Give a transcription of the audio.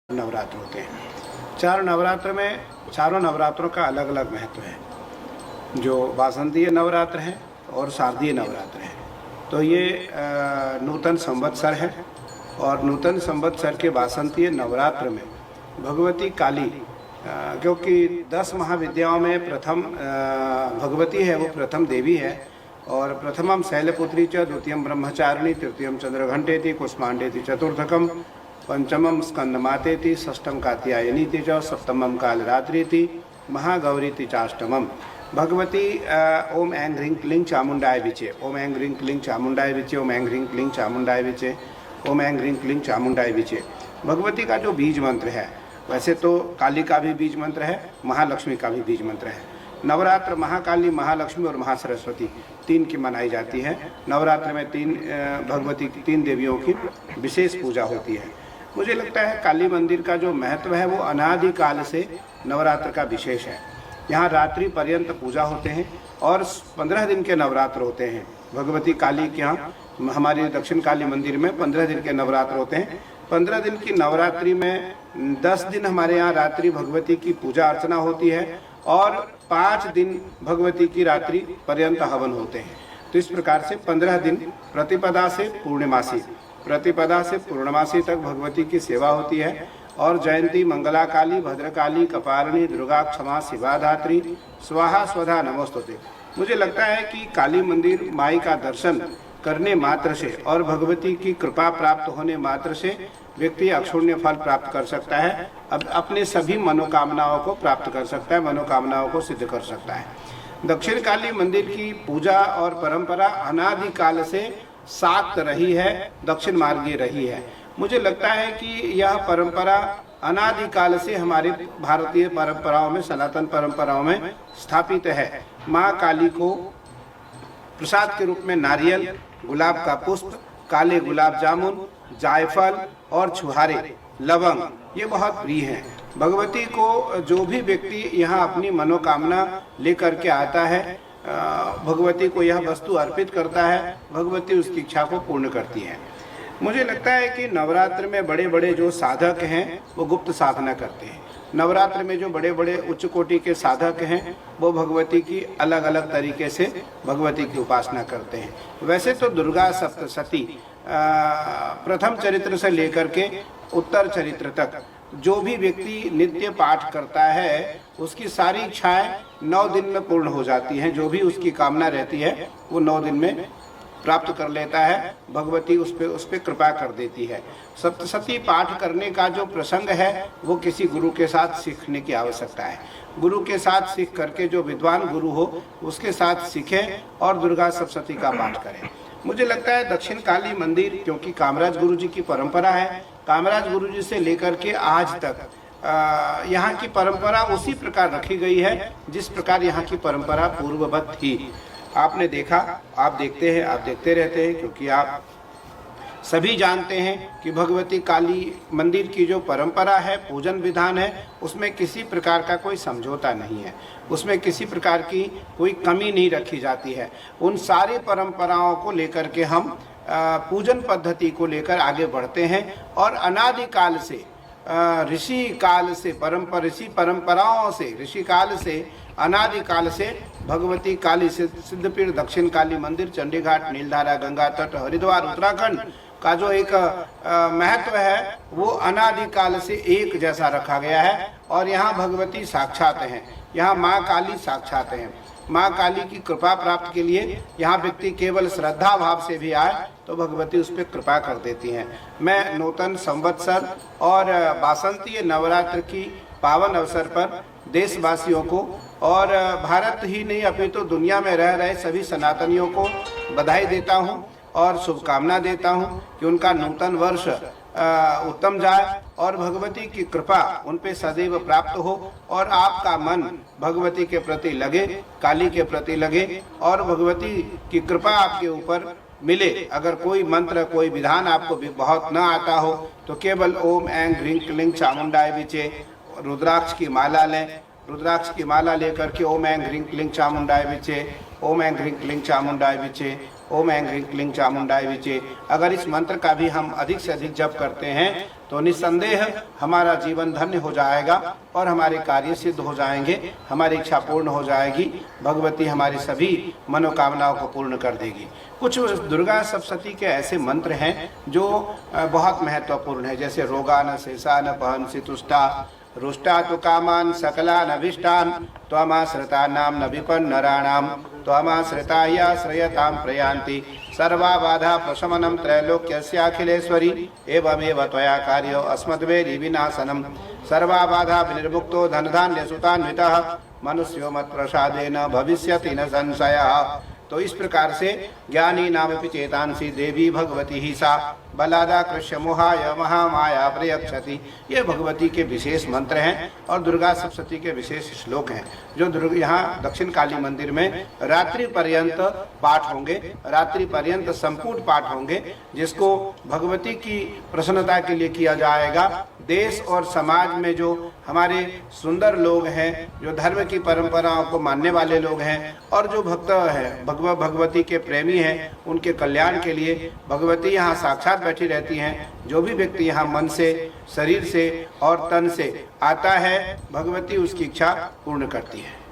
नवरात्र होते हैं। चार नवरात्र में चारों नवरात्रों का अलग अलग महत्व है। जो वासंतीय नवरात्र हैं और शारदीय नवरात्र हैं। तो ये नूतन संवत्सर है और नूतन संवत्सर के वासंतीय नवरात्र में भगवती काली, क्योंकि 10 महाविद्याओं में प्रथम भगवती है, वो प्रथम देवी है। और प्रथमम शैलपुत्री च, द्वितीयम ब्रह्मचारिणी, तृतीयम चंद्रघंटेति, कुष्मांडेति, चतुर्थकम पंचमम स्कंदमातेति, षष्ठम कात्यायनीति च, सप्तमम कालरात्रीति, महागौरीति चाष्टमम। भगवती ओम ऐं ह्रीं क्लीं चामुंडाय विचे, ओम ऐं ह्रीं क्लीं चामुंडाय विचे, ओम ऐं ह्रीं क्लीं चामुंडाय विचे, ओम ऐं ह्रीं क्लीं चामुंडाय विचे। भगवती का जो बीज मंत्र है, वैसे तो काली का भी बीज मंत्र है, महालक्ष्मी का भी बीज मंत्र है। नवरात्र महाकाली, महालक्ष्मी और महासरस्वती तीन की मनाई जाती है। नवरात्र में भगवती की 3 देवियों की विशेष पूजा होती है। मुझे लगता है काली मंदिर का जो महत्व है वो अनादिकाल से नवरात्र का विशेष है। यहाँ रात्रि पर्यंत पूजा होते हैं और 15 दिन के नवरात्र होते हैं। भगवती काली के यहाँ हमारे दक्षिण काली मंदिर में 15 दिन के नवरात्र होते हैं। 15 दिन की नवरात्रि में 10 दिन हमारे यहाँ रात्रि भगवती की पूजा अर्चना होती है और 5 दिन भगवती की रात्रि पर्यंत हवन होते हैं। तो इस प्रकार से 15 दिन प्रतिपदा से पूर्णमासी तक भगवती की सेवा होती है। और जयंती, मंगला काली, भद्रकाली, कपालिनी, दुर्गा, क्षमा, शिवा, धात्री, स्वाहा स्वधा नमोस्तुते। मुझे लगता है कि काली मंदिर माई का दर्शन करने मात्र से और भगवती की कृपा प्राप्त होने मात्र से व्यक्ति अक्षुण्य फल प्राप्त कर सकता है। अब अपने सभी मनोकामनाओं को प्राप्त कर सकता है, मनोकामनाओं को सिद्ध कर सकता है। दक्षिण काली मंदिर की पूजा और परंपरा अनादिकाल से शाक्त रही है, दक्षिण मार्गीय रही है। मुझे लगता है कि यह परंपरा अनादिकाल से हमारे भारतीय परंपराओं में, सनातन परंपराओं में स्थापित है। माँ काली को प्रसाद के रूप में नारियल, गुलाब का पुष्प, काले गुलाब जामुन, जायफल और छुहारे, लवंग ये बहुत प्रिय हैं। भगवती को जो भी व्यक्ति यहाँ अपनी मनोकामना लेकर के आता है, भगवती को यह वस्तु अर्पित करता है, भगवती उसकी इच्छा को पूर्ण करती है। मुझे लगता है कि नवरात्र में बड़े बड़े जो साधक हैं वो गुप्त साधना करते हैं। नवरात्र में जो बड़े बड़े उच्च कोटि के साधक हैं वो भगवती की अलग अलग तरीके से भगवती की उपासना करते हैं। वैसे तो दुर्गा सप्तशती प्रथम चरित्र से लेकर के उत्तर चरित्र तक जो भी व्यक्ति नित्य पाठ करता है उसकी सारी इच्छाएं 9 दिन में पूर्ण हो जाती हैं। जो भी उसकी कामना रहती है वो 9 दिन में प्राप्त कर लेता है। भगवती उस पर कृपा कर देती है। सप्तशती पाठ करने का जो प्रसंग है वो किसी गुरु के साथ सीखने की आवश्यकता है। गुरु के साथ सीख करके, जो विद्वान गुरु हो उसके साथ सीखें और दुर्गा सप्तशती का पाठ करें। मुझे लगता है दक्षिण काली मंदिर, क्योंकि कामराज गुरु जी की परंपरा है, कामराज गुरु जी से लेकर के आज तक यहाँ की परंपरा उसी प्रकार रखी गई है जिस प्रकार यहाँ की परंपरा पूर्ववत थी। आपने देखा, आप देखते हैं, आप देखते रहते हैं, क्योंकि आप सभी जानते हैं कि भगवती काली मंदिर की जो परंपरा है, पूजन विधान है, उसमें किसी प्रकार का कोई समझौता नहीं है, उसमें किसी प्रकार की कोई कमी नहीं रखी जाती है। उन सारी परंपराओं को लेकर के हम पूजन पद्धति को लेकर आगे बढ़ते हैं और अनादिकाल से ऋषि काल से ऋषि परंपराओं से, ऋषि काल से, अनादिकाल से भगवती काली से सिद्धपीठ, दक्षिण काली मंदिर, चंडीघाट, नीलधारा, गंगा तट, हरिद्वार, उत्तराखंड का जो एक महत्व है वो अनादिकाल से एक जैसा रखा गया है। और यहाँ भगवती साक्षात हैं, यहाँ माँ काली साक्षात हैं। माँ काली की कृपा प्राप्त के लिए यहाँ व्यक्ति केवल श्रद्धा भाव से भी आए तो भगवती उस पर कृपा कर देती हैं। मैं नूतन संवत्सर और वासंतीय नवरात्र की पावन अवसर पर देशवासियों को और भारत ही नहीं अपितु तो दुनिया में रह रहे सभी सनातनियों को बधाई देता हूँ और शुभकामना देता हूँ कि उनका नूतन वर्ष उत्तम जाए और भगवती की कृपा उन पे सदैव प्राप्त हो और आपका मन भगवती के प्रति लगे, काली के प्रति लगे और भगवती की कृपा आपके ऊपर मिले। अगर कोई मंत्र, कोई विधान आपको भी बहुत न आता हो तो केवल ओम ऐं ह्रीं क्लीं चामुंडाय विचे रुद्राक्ष की माला लें। रुद्राक्ष की माला लेकर के ओम ऐं ह्रीं क्लीं चामुंडाय विचे, ओम ऐं ह्रीं क्लीं चामुंडाय विचे, ओम ऐं ह्रीं क्लीं चामुंडाय विचे। अगर इस मंत्र का भी हम अधिक से अधिक जप करते हैं तो निस्संदेह हमारा जीवन धन्य हो जाएगा और हमारे कार्य सिद्ध हो जाएंगे, हमारी इच्छा पूर्ण हो जाएगी, भगवती हमारी सभी मनोकामनाओं को पूर्ण कर देगी। कुछ दुर्गा सप्तशती के ऐसे मंत्र हैं जो बहुत महत्वपूर्ण है, जैसे रोगान शेषान पहंसि तुष्टा रुष्टा तो कामान सकलान अभिष्टान त्वमाश्रिता नाम न विपन्नराणाम त्वमाश्रिता श्रयताम प्रयान्ति सर्वा बाधा प्रशमनम त्रैलोक्यस्याखिलेश्वरी एवमेव त्वया कार्यो अस्मद्वेरि विनाशनम सर्वा बाधा विनिर्मुक्तो धनधान्य सुतान्वितः मनुष्यो मत प्रसादेन भविष्यति न संशयः। तो इस प्रकार से ज्ञानी नामपि चेतांसी देवी भगवती ही सा बलादा कृष्य मोहाय महामाया प्रयक्षति। ये भगवती के विशेष मंत्र हैं और दुर्गा सप्तशती के विशेष श्लोक हैं जो यहाँ दक्षिण काली मंदिर में रात्रि पर्यंत पाठ होंगे, रात्रि पर्यंत संपूर्ण पाठ होंगे, जिसको भगवती की प्रसन्नता के लिए किया जाएगा। देश और समाज में जो हमारे सुंदर लोग हैं, जो धर्म की परंपराओं को मानने वाले लोग हैं और जो भक्त हैं, भगवती के प्रेमी हैं, उनके कल्याण के लिए भगवती यहाँ साक्षात बैठी रहती हैं। जो भी व्यक्ति यहाँ मन से, शरीर से और तन से आता है, भगवती उसकी इच्छा पूर्ण करती है।